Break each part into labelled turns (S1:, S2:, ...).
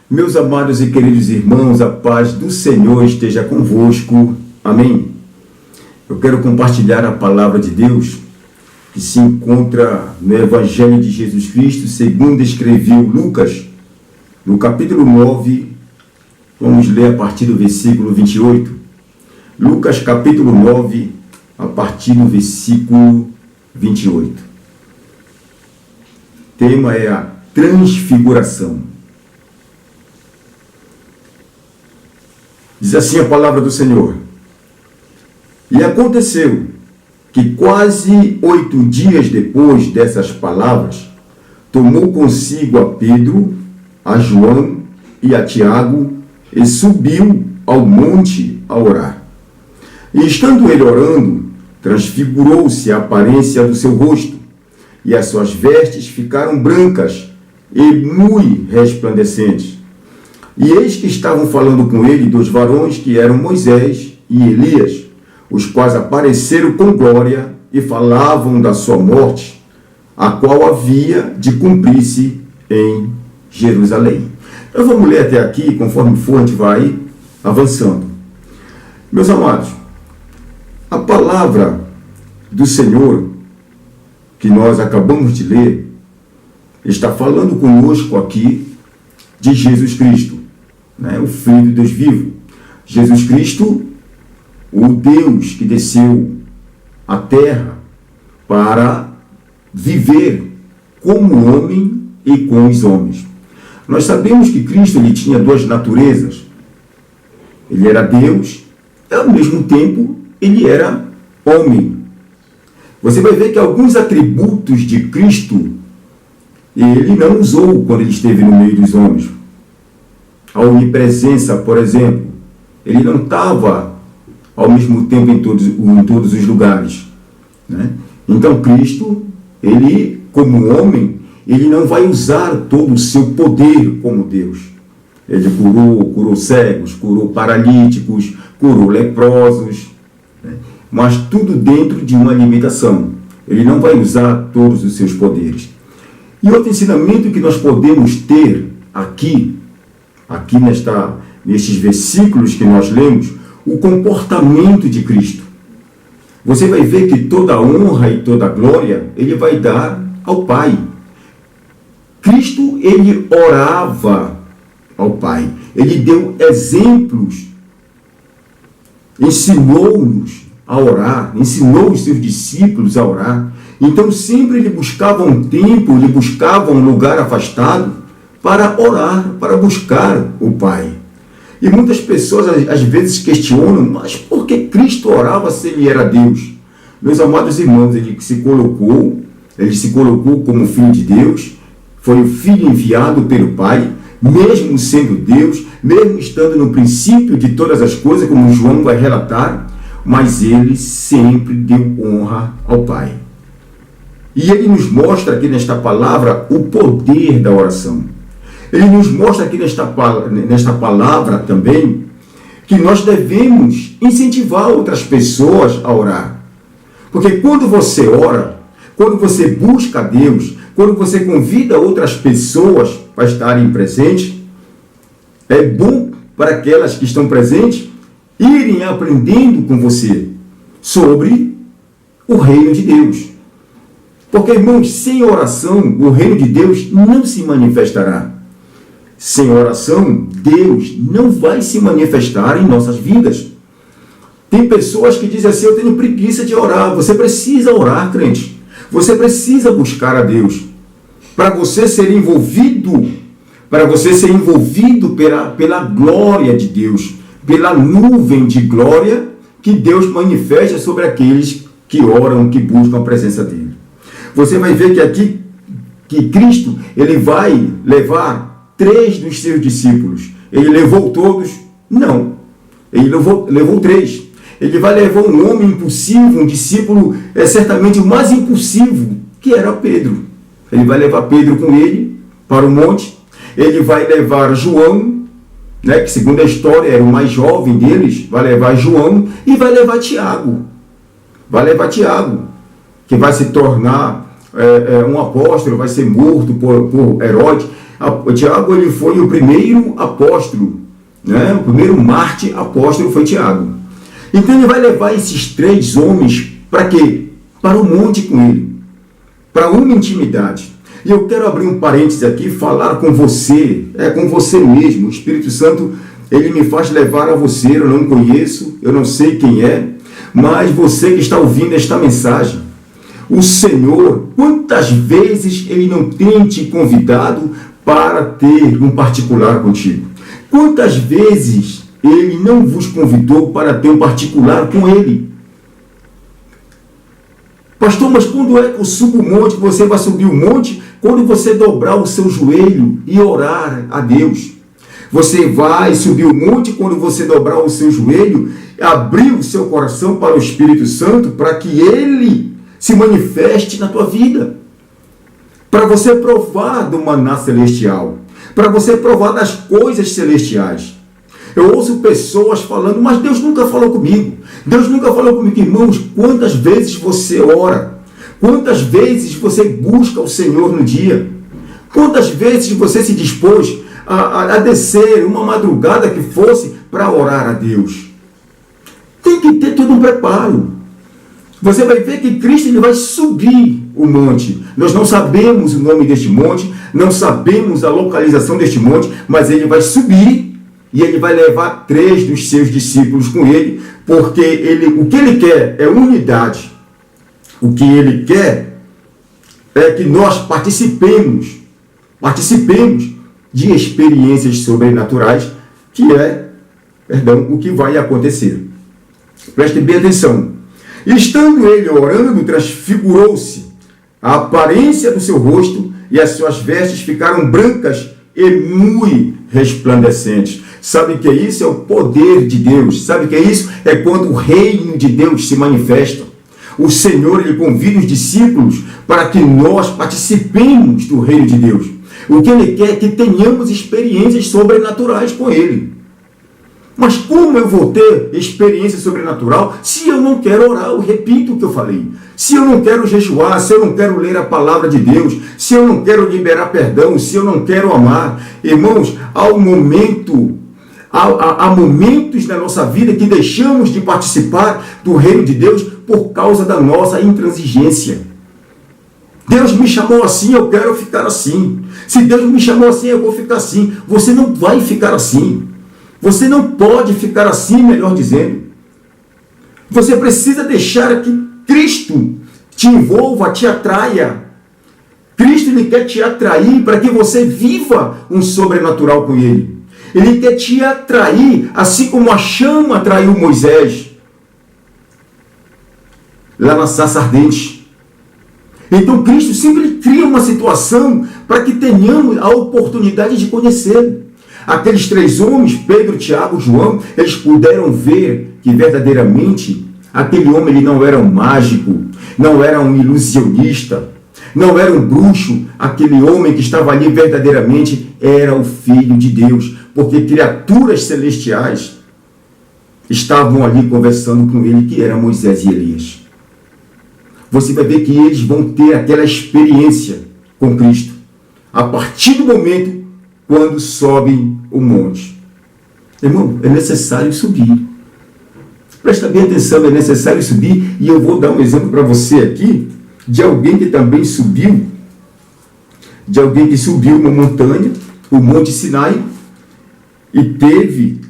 S1: Meus amados e queridos irmãos, a paz do Senhor esteja convosco. Amém. Eu quero compartilhar a palavra de Deus que se encontra no Evangelho de Jesus Cristo, segundo escreveu Lucas, no capítulo 9, vamos ler a partir do versículo 28. Lucas, capítulo 9, a partir do versículo 28. O tema é a transfiguração. Diz assim a palavra do Senhor: E aconteceu que quase 8 dias depois dessas palavras, tomou consigo a Pedro, a João e a Tiago, e subiu ao monte a orar. E estando ele orando, transfigurou-se a aparência do seu rosto, e as suas vestes ficaram brancas e muito resplandecentes. E eis que estavam falando com ele 2 varões que eram Moisés e Elias, os quais apareceram com glória e falavam da sua morte, a qual havia de cumprir-se em Jerusalém. Então vamos ler até aqui, conforme for, a gente vai avançando. Meus amados, a palavra do Senhor que nós acabamos de ler está falando conosco aqui de Jesus Cristo, o Filho de Deus vivo. Jesus Cristo, o Deus que desceu à terra para viver como homem e com os homens. Nós sabemos que Cristo ele tinha 2 naturezas. Ele era Deus e ao mesmo tempo ele era homem. Você vai ver que alguns atributos de Cristo ele não usou quando ele esteve no meio dos homens. A onipresença, por exemplo, ele não estava ao mesmo tempo em todos os lugares, Então Cristo, ele como homem, ele não vai usar todo o seu poder como Deus. Ele curou cegos, curou paralíticos, curou leprosos, mas tudo dentro de uma limitação. Ele não vai usar todos os seus poderes. E outro ensinamento que nós podemos ter aqui nestes versículos que nós lemos, o comportamento de Cristo. Você vai ver que toda a honra e toda a glória ele vai dar ao Pai. Cristo, ele orava ao Pai. Ele deu exemplos, ensinou-nos a orar, ensinou os seus discípulos a orar. Então sempre ele buscava um tempo, ele buscava um lugar afastado para orar, para buscar o Pai. E muitas pessoas às vezes questionam, mas por que Cristo orava se ele era Deus? Meus amados irmãos, ele se colocou como Filho de Deus, foi o Filho enviado pelo Pai, mesmo sendo Deus, mesmo estando no princípio de todas as coisas, como João vai relatar, mas ele sempre deu honra ao Pai. E ele nos mostra aqui nesta palavra o poder da oração. Ele nos mostra aqui nesta palavra também que nós devemos incentivar outras pessoas a orar. Porque quando você ora, quando você busca a Deus, quando você convida outras pessoas para estarem presentes, é bom para aquelas que estão presentes irem aprendendo com você sobre o reino de Deus. Porque, irmãos, sem oração, o reino de Deus não se manifestará. Sem oração, Deus não vai se manifestar em nossas vidas. Tem pessoas que dizem assim, eu tenho preguiça de orar. Você precisa orar, crente. Você precisa buscar a Deus. Para você ser envolvido pela glória de Deus, pela nuvem de glória que Deus manifesta sobre aqueles que oram, que buscam a presença dele. Você vai ver que aqui, que Cristo, ele vai levar 3 dos seus discípulos. Ele levou todos? Não. Ele levou 3. Ele vai levar um homem impulsivo, um discípulo certamente o mais impulsivo, que era Pedro. Ele vai levar Pedro com ele para o monte. Ele vai levar João, que segundo a história era o mais jovem deles, vai levar João e vai levar Tiago. Vai levar Tiago, que vai se tornar um apóstolo, vai ser morto por Herodes. Tiago ele foi o primeiro apóstolo, né? O primeiro mártir apóstolo foi Tiago. Então ele vai levar esses 3 homens para quê? Para o monte com ele, para uma intimidade. E eu quero abrir um parênteses aqui, falar com você, com você mesmo. O Espírito Santo, ele me faz levar a você, eu não conheço, eu não sei quem é, mas você que está ouvindo esta mensagem, o Senhor, quantas vezes ele não tem te convidado para ter um particular contigo? Quantas vezes ele não vos convidou para ter um particular com ele? Pastor, mas quando é que eu subo o monte, você vai subir o monte? Quando você dobrar o seu joelho e orar a Deus. Você vai subir o monte quando você dobrar o seu joelho, abrir o seu coração para o Espírito Santo, para que ele se manifeste na tua vida. Para você provar do maná celestial. Para você provar das coisas celestiais. Eu ouço pessoas falando, mas Deus nunca falou comigo. Deus nunca falou comigo. Irmãos, quantas vezes você ora? Quantas vezes você busca o Senhor no dia? Quantas vezes você se dispôs a descer uma madrugada que fosse para orar a Deus? Tem que ter todo um preparo. Você vai ver que Cristo ele vai subir o monte. Nós não sabemos o nome deste monte, não sabemos a localização deste monte, mas ele vai subir e ele vai levar 3 dos seus discípulos com ele, porque o que ele quer é unidade. O que ele quer é que nós participemos de experiências sobrenaturais, que é, o que vai acontecer. Prestem bem atenção. Estando ele orando, transfigurou-se a aparência do seu rosto, e as suas vestes ficaram brancas e muito resplandecentes. Sabe o que é isso? É o poder de Deus. Sabe o que é isso? É quando o reino de Deus se manifesta. O Senhor ele convida os discípulos para que nós participemos do reino de Deus. O que ele quer é que tenhamos experiências sobrenaturais com ele. Mas como eu vou ter experiência sobrenatural se eu não quero orar? Eu repito o que eu falei. Se eu não quero jejuar, se eu não quero ler a palavra de Deus, se eu não quero liberar perdão, se eu não quero amar. Irmãos, há momentos na nossa vida que deixamos de participar do reino de Deus por causa da nossa intransigência. Deus me chamou assim, eu quero ficar assim. Se Deus me chamou assim, eu vou ficar assim. Você não vai ficar assim. Você não pode ficar assim, melhor dizendo. Você precisa deixar que Cristo te envolva, te atraia. Cristo ele quer te atrair para que você viva um sobrenatural com Ele. Ele quer te atrair, assim como a chama atraiu Moisés, lá na sarça ardente. Então Cristo sempre cria uma situação para que tenhamos a oportunidade de conhecê-lo. Aqueles 3 homens, Pedro, Tiago, João, eles puderam ver que verdadeiramente aquele homem ele não era um mágico, não era um ilusionista, não era um bruxo. Aquele homem que estava ali verdadeiramente era o Filho de Deus, porque criaturas celestiais estavam ali conversando com ele, que era Moisés e Elias. Você vai ver que eles vão ter aquela experiência com Cristo a partir do momento quando sobem o monte. Irmão, é necessário subir. Presta bem atenção, é necessário subir. E eu vou dar um exemplo para você aqui de alguém que também subiu, uma montanha, o Monte Sinai, e teve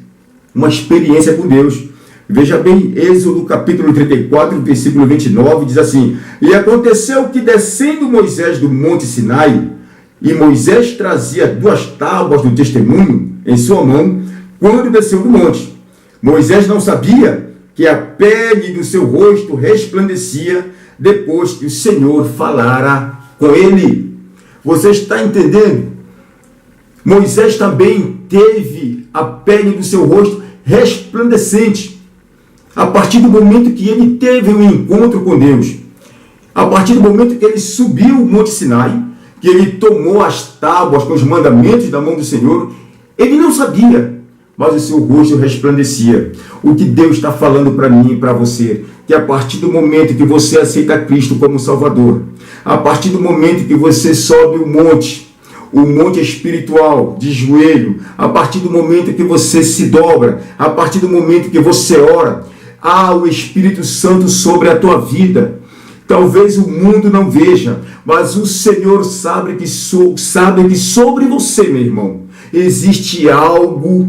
S1: uma experiência com Deus. Veja bem, Êxodo capítulo 34, versículo 29, diz assim: E aconteceu que descendo Moisés do Monte Sinai, e Moisés trazia 2 tábuas do testemunho em sua mão, quando desceu do monte. Moisés não sabia que a pele do seu rosto resplandecia depois que o Senhor falara com ele. Você está entendendo? Moisés também teve a pele do seu rosto resplandecente a partir do momento que ele teve um encontro com Deus. A partir do momento que ele subiu o Monte Sinai, que ele tomou as tábuas com os mandamentos da mão do Senhor, ele não sabia, mas o seu rosto resplandecia. O que Deus está falando para mim e para você, que a partir do momento que você aceita Cristo como Salvador, a partir do momento que você sobe o monte, o monte espiritual de joelho, a partir do momento que você se dobra, a partir do momento que você ora, há o Espírito Santo sobre a tua vida. Talvez o mundo não veja, mas o Senhor sabe que sobre você, meu irmão, existe algo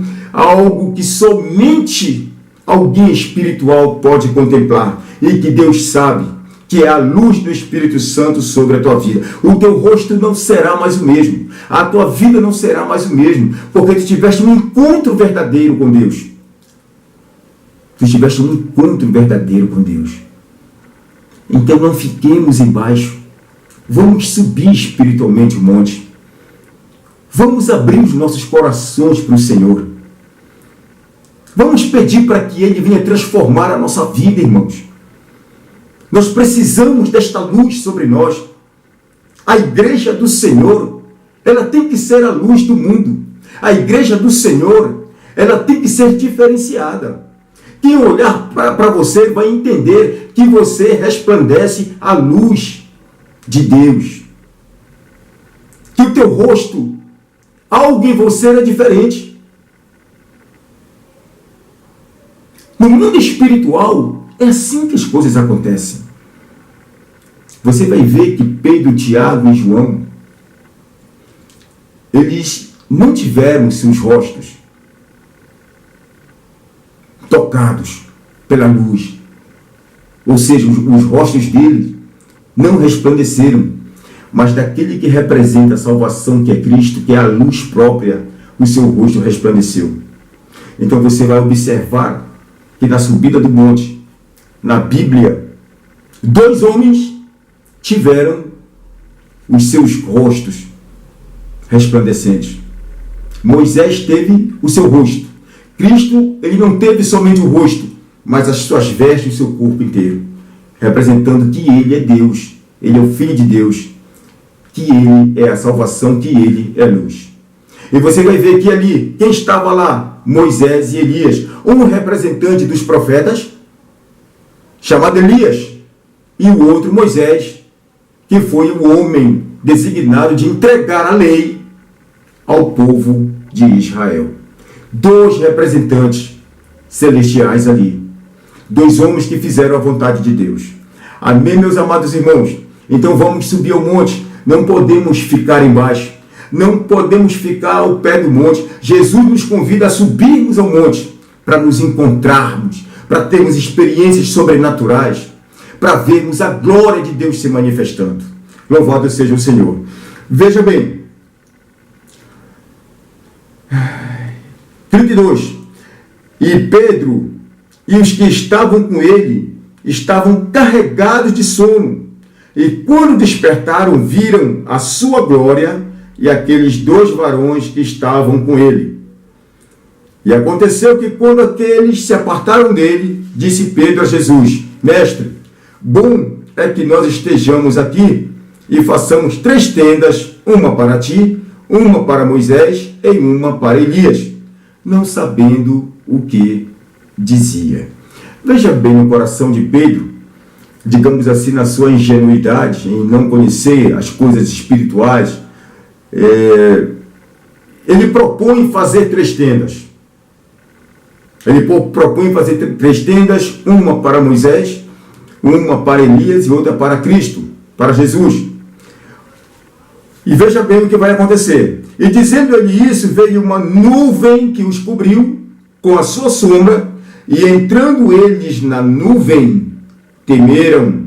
S1: que somente alguém espiritual pode contemplar, e que Deus sabe que é a luz do Espírito Santo sobre a tua vida. O teu rosto não será mais o mesmo, a tua vida não será mais o mesmo, porque tu tiveste um encontro verdadeiro com Deus. Tu tiveste um encontro verdadeiro com Deus. Então não fiquemos embaixo, vamos subir espiritualmente o monte, vamos abrir os nossos corações para o Senhor, vamos pedir para que Ele venha transformar a nossa vida, irmãos. Nós precisamos desta luz sobre nós. A igreja do Senhor, ela tem que ser a luz do mundo. A igreja do Senhor, ela tem que ser diferenciada. Quem olhar para você vai entender que você resplandece a luz de Deus. Que o teu rosto, algo em você é diferente. No mundo espiritual, é assim que as coisas acontecem. Você vai ver que Pedro, Tiago e João, eles não tiveram seus rostos tocados pela luz. Ou seja, os rostos deles não resplandeceram, mas daquele que representa a salvação, que é Cristo, que é a luz própria, o seu rosto resplandeceu. Então você vai observar que na subida do monte, na Bíblia, 2 homens tiveram os seus rostos resplandecentes. Moisés teve o seu rosto. Cristo, ele não teve somente o rosto, mas as suas vestes e o seu corpo inteiro, representando que ele é Deus, ele é o Filho de Deus, que ele é a salvação, que ele é luz. E você vai ver que ali, quem estava lá? Moisés e Elias, um representante dos profetas, chamado Elias, e o outro Moisés, que foi o homem designado de entregar a lei ao povo de Israel. 2 representantes celestiais ali. 2 homens que fizeram a vontade de Deus. Amém, meus amados irmãos? Então vamos subir ao monte. Não podemos ficar embaixo. Não podemos ficar ao pé do monte. Jesus nos convida a subirmos ao monte para nos encontrarmos, para termos experiências sobrenaturais, para vermos a glória de Deus se manifestando. Louvado seja o Senhor. Veja bem. 32. E Pedro e os que estavam com ele estavam carregados de sono. E quando despertaram, viram a sua glória e aqueles 2 varões que estavam com ele. E aconteceu que quando aqueles se apartaram dele, disse Pedro a Jesus: Mestre, bom é que nós estejamos aqui e façamos 3 tendas, uma para ti, uma para Moisés e uma para Elias, não sabendo o que dizia. Veja bem no coração de Pedro, digamos assim, na sua ingenuidade, em não conhecer as coisas espirituais, ele propõe fazer 3 tendas. Ele propõe fazer 3 tendas, uma para Moisés, uma para Elias e outra para Cristo, para Jesus. E veja bem o que vai acontecer. E dizendo-lhe isso, veio uma nuvem que os cobriu com a sua sombra, e entrando eles na nuvem, temeram.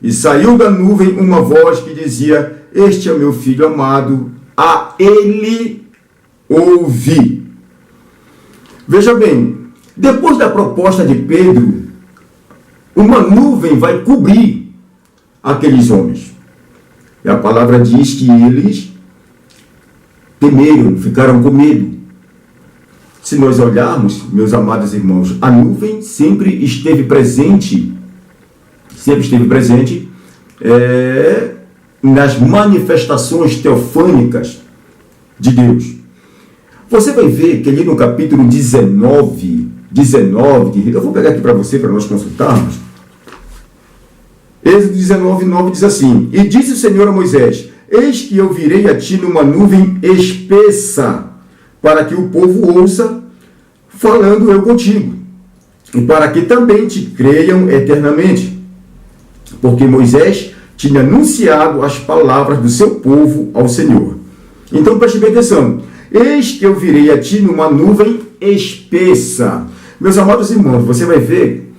S1: E saiu da nuvem uma voz que dizia: Este é o meu filho amado, a ele ouvi. Veja bem, depois da proposta de Pedro, uma nuvem vai cobrir aqueles homens. E a palavra diz que eles temeram, ficaram com medo. Se nós olharmos, meus amados irmãos, a nuvem sempre esteve presente nas manifestações teofânicas de Deus. Você vai ver que ali no capítulo 19, eu vou pegar aqui para você, para nós consultarmos. Êxodo 19:9 diz assim: E disse o Senhor a Moisés: eis que eu virei a ti numa nuvem espessa, para que o povo ouça, falando eu contigo, e para que também te creiam eternamente. Porque Moisés tinha anunciado as palavras do seu povo ao Senhor. Então preste bem atenção. Eis que eu virei a ti numa nuvem espessa. Meus amados irmãos, você vai ver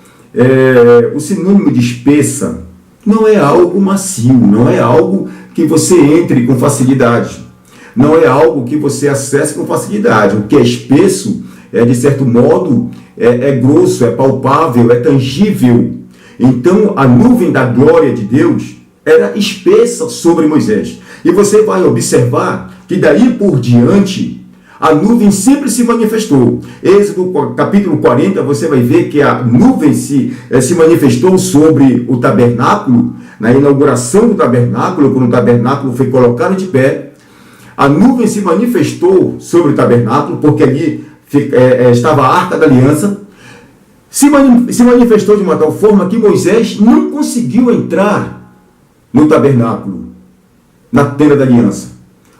S1: o sinônimo de espessa não é algo macio, não é algo que você entre com facilidade, não é algo que você acesse com facilidade. O que é espesso é, de certo modo, é grosso, é palpável, é tangível. Então, a nuvem da glória de Deus era espessa sobre Moisés. E você vai observar que daí por diante, a nuvem sempre se manifestou. Êxodo capítulo 40, você vai ver que a nuvem se manifestou sobre o tabernáculo, na inauguração do tabernáculo, quando o tabernáculo foi colocado de pé. A nuvem se manifestou sobre o tabernáculo, porque ali estava a Arca da Aliança. Se manifestou de uma tal forma que Moisés não conseguiu entrar no tabernáculo, na tenda da aliança.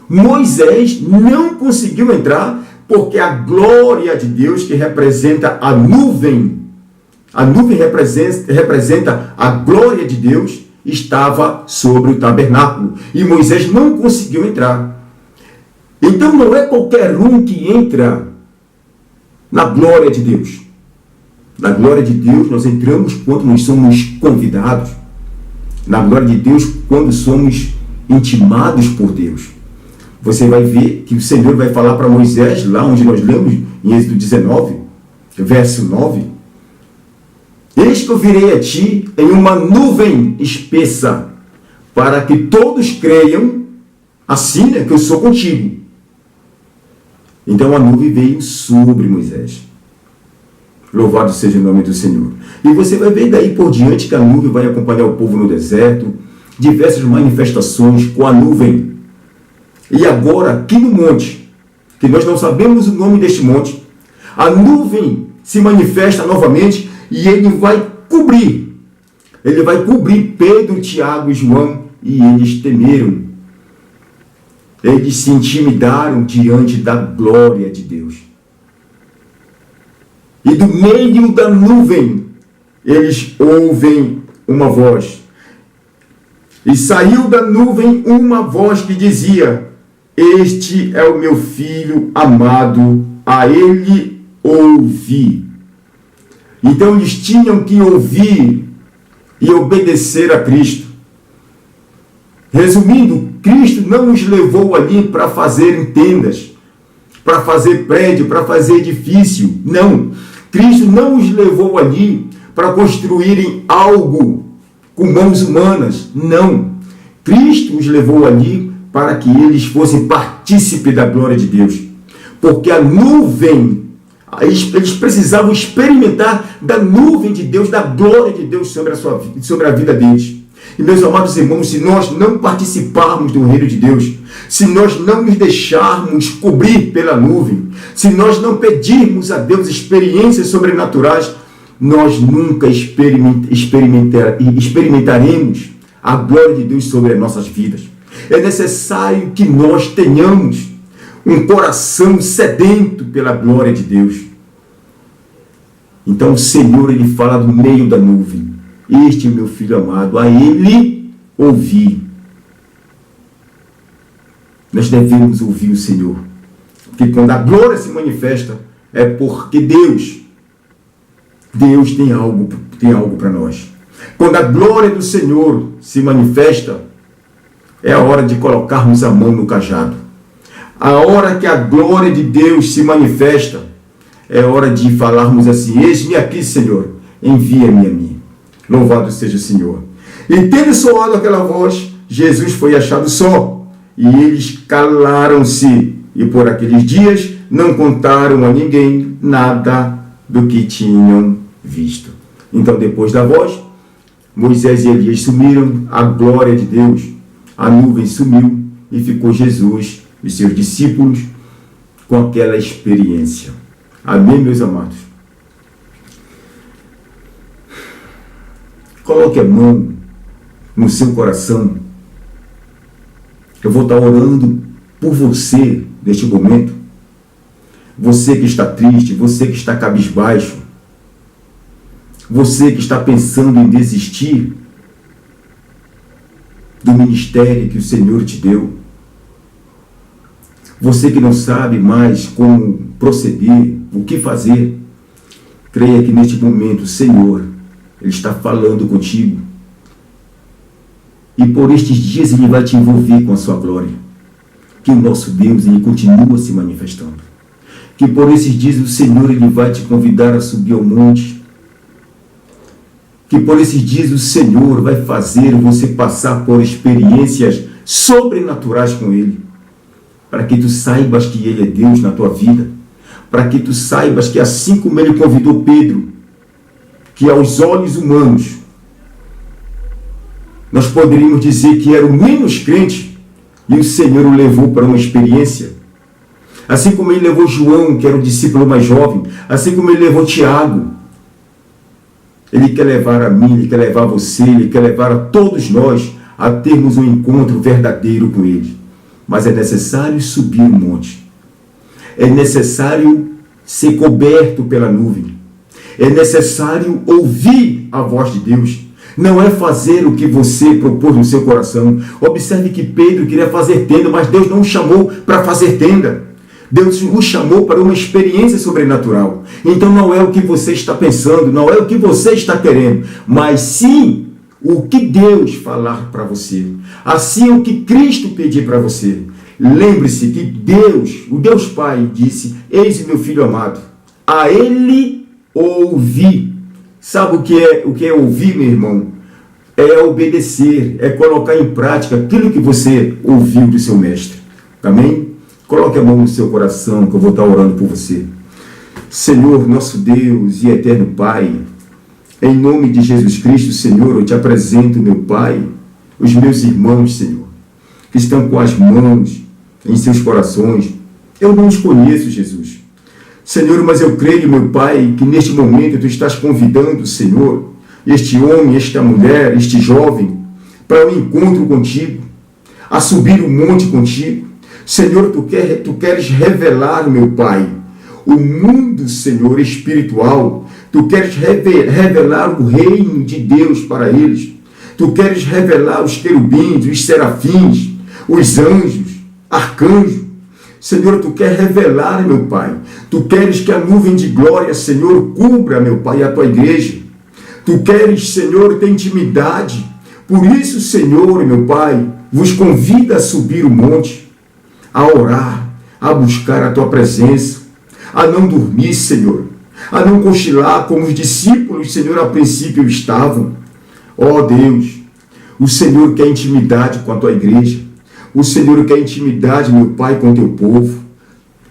S1: Moisés não conseguiu entrar porque a glória de Deus, que representa a nuvem representa a glória de Deus, estava sobre o tabernáculo. E Moisés não conseguiu entrar. Então não é qualquer um que entra na glória de Deus. Na glória de Deus nós entramos quando nós somos convidados. Na glória de Deus quando somos intimados por Deus. Você vai ver que o Senhor vai falar para Moisés, lá onde nós lemos, em Êxodo 19, verso 9. Eis que eu virei a ti em uma nuvem espessa, para que todos creiam, assim, que eu sou contigo. Então a nuvem veio sobre Moisés. Louvado seja o nome do Senhor. E você vai ver daí por diante que a nuvem vai acompanhar o povo no deserto, diversas manifestações com a nuvem. E agora, aqui no monte, que nós não sabemos o nome deste monte, a nuvem se manifesta novamente e ele vai cobrir. Ele vai cobrir Pedro, Tiago e João, e eles temeram. Eles se intimidaram diante da glória de Deus. E do meio da nuvem, eles ouvem uma voz. E saiu da nuvem uma voz que dizia: este é o meu filho amado, a ele ouvi. Então eles tinham que ouvir e obedecer a Cristo. Resumindo, Cristo não os levou ali para fazer tendas, para fazer prédio, para fazer edifício. Não. Cristo não os levou ali para construírem algo com mãos humanas. Não. Cristo os levou ali para que eles fossem partícipes da glória de Deus. Porque a nuvem, eles precisavam experimentar da nuvem de Deus, da glória de Deus sobre a vida deles. E meus amados irmãos, se nós não participarmos do reino de Deus, se nós não nos deixarmos cobrir pela nuvem, se nós não pedirmos a Deus experiências sobrenaturais, nós nunca experimentaremos a glória de Deus sobre as nossas vidas. É necessário que nós tenhamos um coração sedento pela glória de Deus. Então o Senhor, ele fala do meio da nuvem. Este é meu filho amado, a ele ouvi. Nós devemos ouvir o Senhor. Porque quando a glória se manifesta, é porque Deus tem algo para nós. Quando a glória do Senhor se manifesta, é a hora de colocarmos a mão no cajado. A hora que a glória de Deus se manifesta, é hora de falarmos assim: eis-me aqui, Senhor, envia-me a mim. Louvado seja o Senhor. E tendo soado aquela voz, Jesus foi achado só, e eles calaram-se, e por aqueles dias não contaram a ninguém nada do que tinham visto. Então, depois da voz, Moisés e Elias sumiram, a glória de Deus, a nuvem sumiu, e ficou Jesus e seus discípulos com aquela experiência. Amém, meus amados? Coloque a mão no seu coração Eu vou estar orando por você neste momento. Você que está triste, você que está cabisbaixo, você que está pensando em desistir do ministério que o Senhor te deu. Você que não sabe mais como proceder, o que fazer. Creia que neste momento o Senhor, Ele está falando contigo. E por estes dias Ele vai te envolver com a sua glória. Que o nosso Deus, Ele continua se manifestando. Que por esses dias o Senhor, Ele vai te convidar a subir ao monte. Que por esses dias o Senhor vai fazer você passar por experiências sobrenaturais com Ele. Para que tu saibas que Ele é Deus na tua vida. Para que tu saibas que assim como Ele convidou Pedro, que aos olhos humanos, nós poderíamos dizer que era o menos crente, e o Senhor o levou para uma experiência. Assim como Ele levou João, que era o discípulo mais jovem, assim como Ele levou Tiago, Ele quer levar a mim, Ele quer levar a você, Ele quer levar a todos nós a termos um encontro verdadeiro com Ele. Mas é necessário subir o monte. É necessário ser coberto pela nuvem. É necessário ouvir a voz de Deus. Não é fazer o que você propôs no seu coração. Observe que Pedro queria fazer tenda, mas Deus não o chamou para fazer tenda. Deus o chamou para uma experiência sobrenatural. Então não é o que você está pensando, não é o que você está querendo, mas sim o que Deus falar para você. Assim o que Cristo pedir para você. Lembre-se que Deus, o Deus Pai, disse: eis o meu filho amado, a Ele ouvi. Sabe o que é ouvir, meu irmão? É obedecer, é colocar em prática aquilo que você ouviu do seu mestre. Amém? Coloque a mão no seu coração, que eu vou estar orando por você. Senhor, nosso Deus e eterno Pai, em nome de Jesus Cristo, Senhor, eu te apresento, meu Pai, os meus irmãos, Senhor, que estão com as mãos em seus corações. Eu não os conheço, Jesus. Senhor, mas eu creio, meu Pai, que neste momento Tu estás convidando, Senhor, este homem, esta mulher, este jovem, para um encontro contigo, a subir o monte contigo. Senhor, Tu queres revelar, meu Pai, o mundo, Senhor, espiritual. Tu queres revelar o reino de Deus para eles. Tu queres revelar os querubins, os serafins, os anjos, arcanjos. Senhor, Tu queres revelar, meu Pai. Tu queres que a nuvem de glória, Senhor, cubra, meu Pai, a Tua igreja. Tu queres, Senhor, ter intimidade. Por isso, Senhor, meu Pai, vos convida a subir o monte, a orar, a buscar a Tua presença, a não dormir, Senhor, a não cochilar como os discípulos, Senhor, a princípio estavam. Ó Deus, o Senhor quer intimidade com a Tua igreja. O Senhor quer intimidade, meu Pai, com o Teu povo.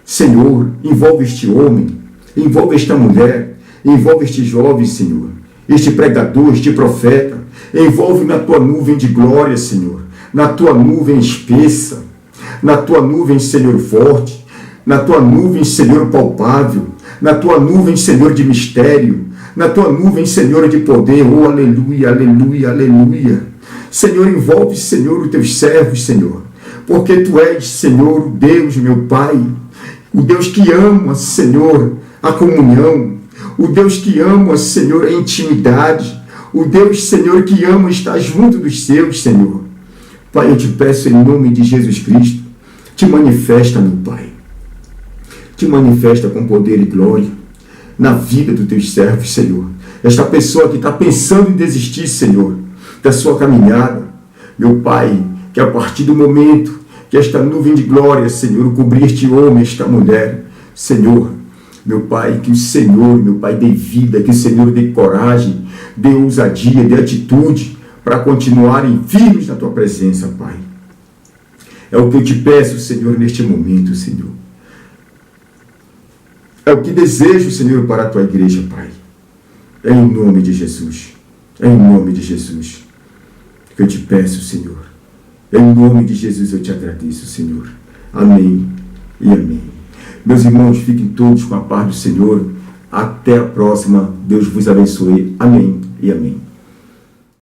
S1: Senhor, envolve este homem, envolve esta mulher, envolve este jovem, Senhor, este pregador, este profeta. Envolve na Tua nuvem de glória, Senhor, na Tua nuvem espessa, na Tua nuvem, Senhor, forte, na Tua nuvem, Senhor, palpável, na Tua nuvem, Senhor, de mistério, na Tua nuvem, Senhor, de poder. Oh, aleluia, aleluia, aleluia. Senhor, envolve, Senhor, os Teus servos, Senhor, porque Tu és, Senhor, o Deus, meu Pai, o Deus que ama, Senhor, a comunhão, o Deus que ama, Senhor, a intimidade, o Deus, Senhor, que ama estar junto dos seus, Senhor. Pai, eu te peço em nome de Jesus Cristo, te manifesta, meu Pai, te manifesta com poder e glória na vida dos Teus servos, Senhor. Esta pessoa que está pensando em desistir, Senhor, da sua caminhada, meu Pai, que a partir do momento que esta nuvem de glória, Senhor, cobrir este homem, esta mulher, Senhor, meu Pai, que o Senhor, meu Pai, dê vida, que o Senhor dê coragem, dê ousadia, dê atitude, para continuarem firmes na Tua presença, Pai. É o que eu te peço, Senhor, neste momento, Senhor. É o que desejo, Senhor, para a Tua igreja, Pai. É em nome de Jesus. É em nome de Jesus que eu te peço, Senhor. Em nome de Jesus eu te agradeço, Senhor. Amém e amém. Meus irmãos, fiquem todos com a paz do Senhor. Até a próxima. Deus vos abençoe. Amém e amém.